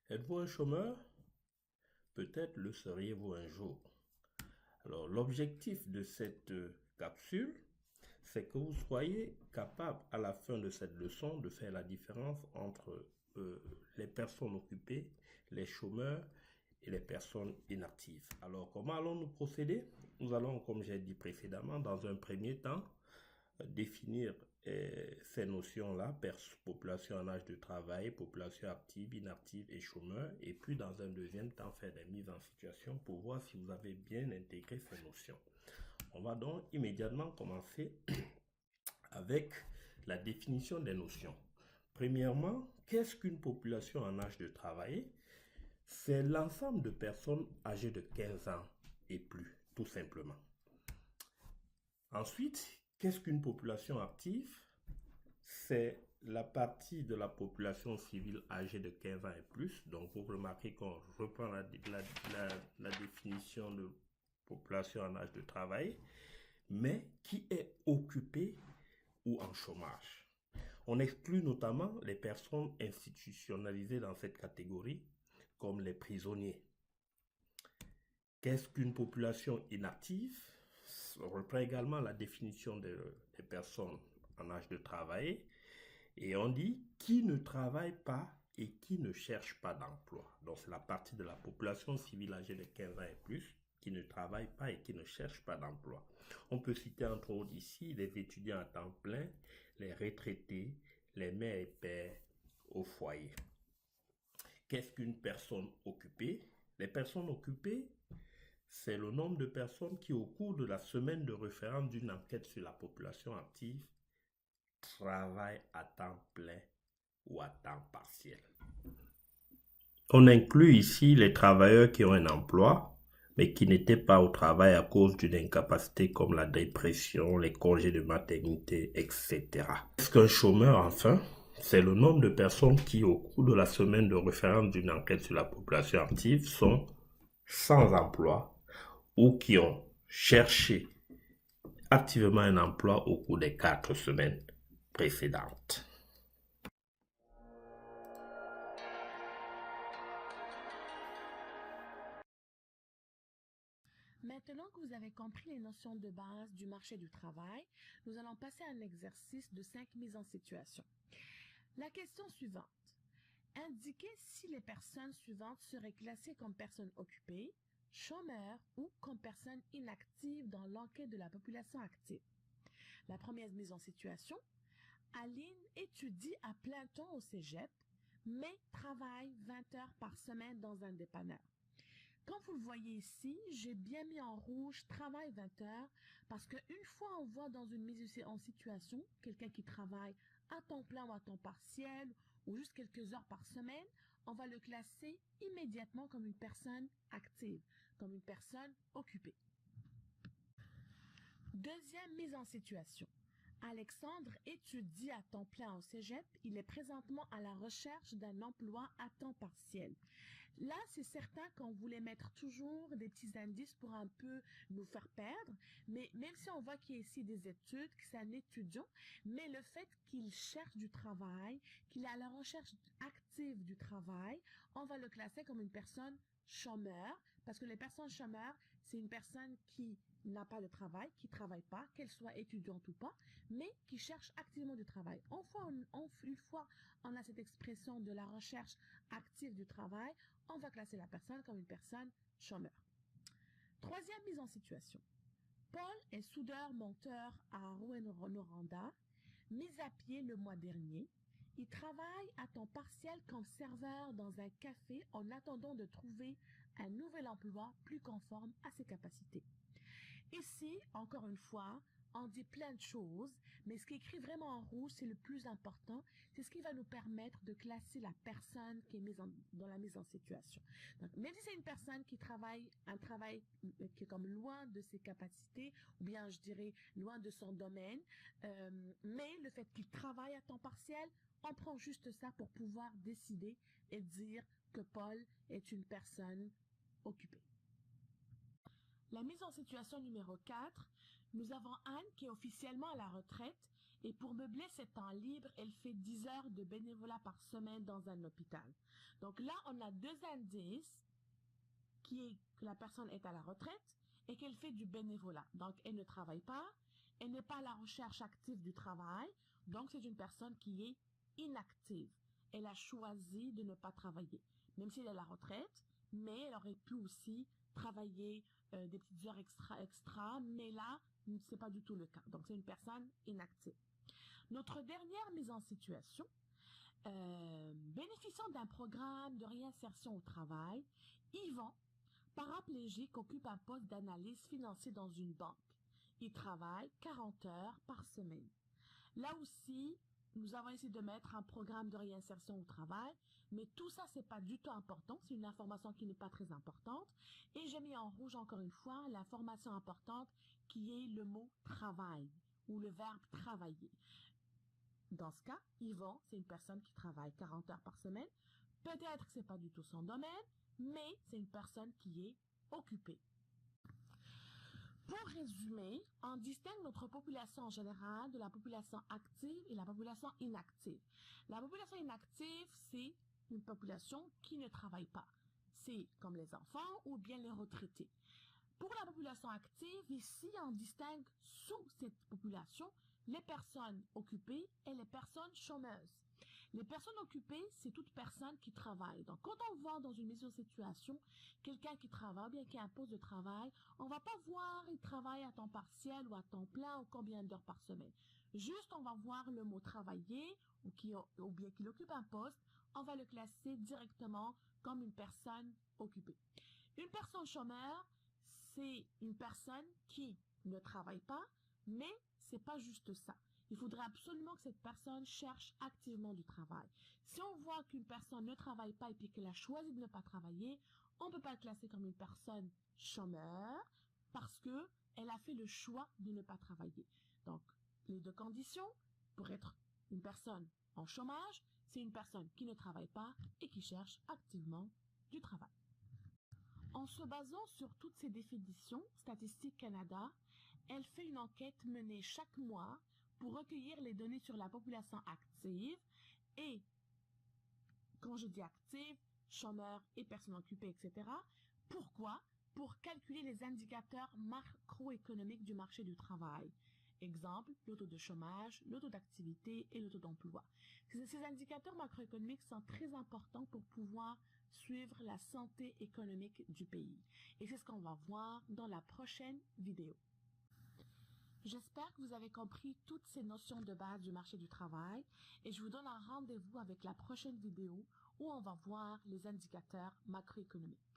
Êtes-vous un chômeur? Peut-être le seriez-vous un jour. Alors, l'objectif de cette capsule, c'est que vous soyez capable à la fin de cette leçon de faire la différence entre euh, les personnes occupées, les chômeurs et les personnes inactives. Alors, comment allons-nous procéder? Nous allons, comme j'ai dit précédemment, dans un premier temps, définir ces notions-là, population en âge de travail, population active, inactive et chômeur, et puis dans un deuxième temps faire des mises en situation pour voir si vous avez bien intégré ces notions. On va donc immédiatement commencer avec la définition des notions. Premièrement, qu'est-ce qu'une population en âge de travailler? C'est l'ensemble de personnes âgées de 15 ans et plus, tout simplement. Ensuite, qu'est-ce qu'une population active? C'est la partie de la population civile âgée de 15 ans et plus. Donc, vous remarquez qu'on reprend la définition de population en âge de travail, mais qui est occupée ou en chômage. On exclut notamment les personnes institutionnalisées dans cette catégorie, comme les prisonniers. Qu'est-ce qu'une population inactive? On reprend également la définition des personnes en âge de travail. Et on dit qui ne travaille pas et qui ne cherche pas d'emploi. Donc c'est la partie de la population civile âgée de 15 ans et plus qui ne travaille pas et qui ne cherche pas d'emploi. On peut citer entre autres ici les étudiants à temps plein, les retraités, les mères et pères au foyer. Qu'est-ce qu'une personne occupée? Les personnes occupées, c'est le nombre de personnes qui, au cours de la semaine de référence d'une enquête sur la population active, travaillent à temps plein ou à temps partiel. On inclut ici les travailleurs qui ont un emploi, mais qui n'étaient pas au travail à cause d'une incapacité comme la dépression, les congés de maternité, etc. Est-ce qu'un chômeur, enfin, c'est le nombre de personnes qui, au cours de la semaine de référence d'une enquête sur la population active, sont sans emploi ou qui ont cherché activement un emploi au cours des 4 semaines précédentes. Maintenant que vous avez compris les notions de base du marché du travail, nous allons passer à un exercice de 5 mises en situation. La question suivante. Indiquez si les personnes suivantes seraient classées comme personnes occupées, chômeurs ou comme personnes inactives dans l'enquête de la population active. La première mise en situation. Aline étudie à plein temps au cégep, mais travaille 20 heures par semaine dans un dépanneur. Comme vous le voyez ici, j'ai bien mis en rouge travail 20 heures parce qu'une fois on voit dans une mise en situation quelqu'un qui travaille à temps plein ou à temps partiel ou juste quelques heures par semaine, on va le classer immédiatement comme une personne active, comme une personne occupée. Deuxième mise en situation. Alexandre étudie à temps plein au cégep. Il est présentement à la recherche d'un emploi à temps partiel. Là, c'est certain qu'on voulait mettre toujours des petits indices pour un peu nous faire perdre, mais même si on voit qu'il y a ici des études, que c'est un étudiant, mais le fait qu'il cherche du travail, qu'il est à la recherche active du travail, on va le classer comme une personne chômeur, parce que les personnes chômeurs, c'est une personne qui n'a pas de travail, qui travaille pas, qu'elle soit étudiante ou pas, mais qui cherche activement du travail. Une fois on a cette expression de la recherche active du travail, on va classer la personne comme une personne chômeur. Troisième mise en situation. Paul est soudeur-monteur à Rouyn-Noranda, mis à pied le mois dernier. Il travaille à temps partiel comme serveur dans un café en attendant de trouver un nouvel emploi plus conforme à ses capacités. Ici, encore une fois, on dit plein de choses, mais ce qui est écrit vraiment en rouge, c'est le plus important. C'est ce qui va nous permettre de classer la personne qui est dans la mise en situation. Donc, même si c'est une personne qui travaille un travail qui est comme loin de ses capacités, ou bien je dirais loin de son domaine, mais le fait qu'il travaille à temps partiel, on prend juste ça pour pouvoir décider et dire que Paul est une personne occupée. La mise en situation numéro 4, nous avons Anne qui est officiellement à la retraite Et pour meubler ses temps libres, elle fait 10 heures de bénévolat par semaine dans un hôpital. Donc là, on a deux indices qui est que la personne est à la retraite et qu'elle fait du bénévolat. Donc, elle ne travaille pas, elle n'est pas à la recherche active du travail, donc c'est une personne qui est inactive. Elle a choisi de ne pas travailler, même si elle est à la retraite, mais elle aurait pu aussi travailler des petites heures extra, mais là, c'est pas du tout le cas. Donc, c'est une personne inactive. Notre dernière mise en situation, bénéficiant d'un programme de réinsertion au travail, Yvan, paraplégique, occupe un poste d'analyse financier dans une banque. Il travaille 40 heures par semaine. Là aussi, nous avons essayé de mettre un programme de réinsertion au travail, mais tout ça, c'est pas du tout important. C'est une information qui n'est pas très importante. Et j'ai mis en rouge encore une fois l'information importante qui est le mot travail ou le verbe travailler. Dans ce cas, Yvan, c'est une personne qui travaille 40 heures par semaine. Peut-être que c'est pas du tout son domaine, mais c'est une personne qui est occupée. Pour résumer, on distingue notre population en général de la population active et la population inactive. La population inactive, c'est une population qui ne travaille pas. C'est comme les enfants ou bien les retraités. Pour la population active, ici, on distingue sous cette population les personnes occupées et les personnes chômeuses. Les personnes occupées, c'est toute personne qui travaille. Donc, quand on voit dans une mise en situation quelqu'un qui travaille, bien qui a un poste de travail, on va pas voir il travaille à temps partiel ou à temps plein ou combien d'heures par semaine. Juste, on va voir le mot travailler ou bien qu'il occupe un poste, on va le classer directement comme une personne occupée. Une personne chômeur, c'est une personne qui ne travaille pas, mais c'est pas juste ça. Il faudrait absolument que cette personne cherche activement du travail. Si on voit qu'une personne ne travaille pas et puis qu'elle a choisi de ne pas travailler, on ne peut pas le classer comme une personne chômeur parce que elle a fait le choix de ne pas travailler. Donc, les deux conditions pour être une personne en chômage, c'est une personne qui ne travaille pas et qui cherche activement du travail. En se basant sur toutes ces définitions, Statistique Canada, elle fait une enquête menée chaque mois pour recueillir les données sur la population active et, quand je dis active, chômeurs et personnes occupées, etc. Pourquoi? Pour calculer les indicateurs macroéconomiques du marché du travail. Exemple, le taux de chômage, le taux d'activité et le taux d'emploi. Ces indicateurs macroéconomiques sont très importants pour pouvoir suivre la santé économique du pays. Et c'est ce qu'on va voir dans la prochaine vidéo. J'espère que vous avez compris toutes ces notions de base du marché du travail et je vous donne un rendez-vous avec la prochaine vidéo où on va voir les indicateurs macroéconomiques.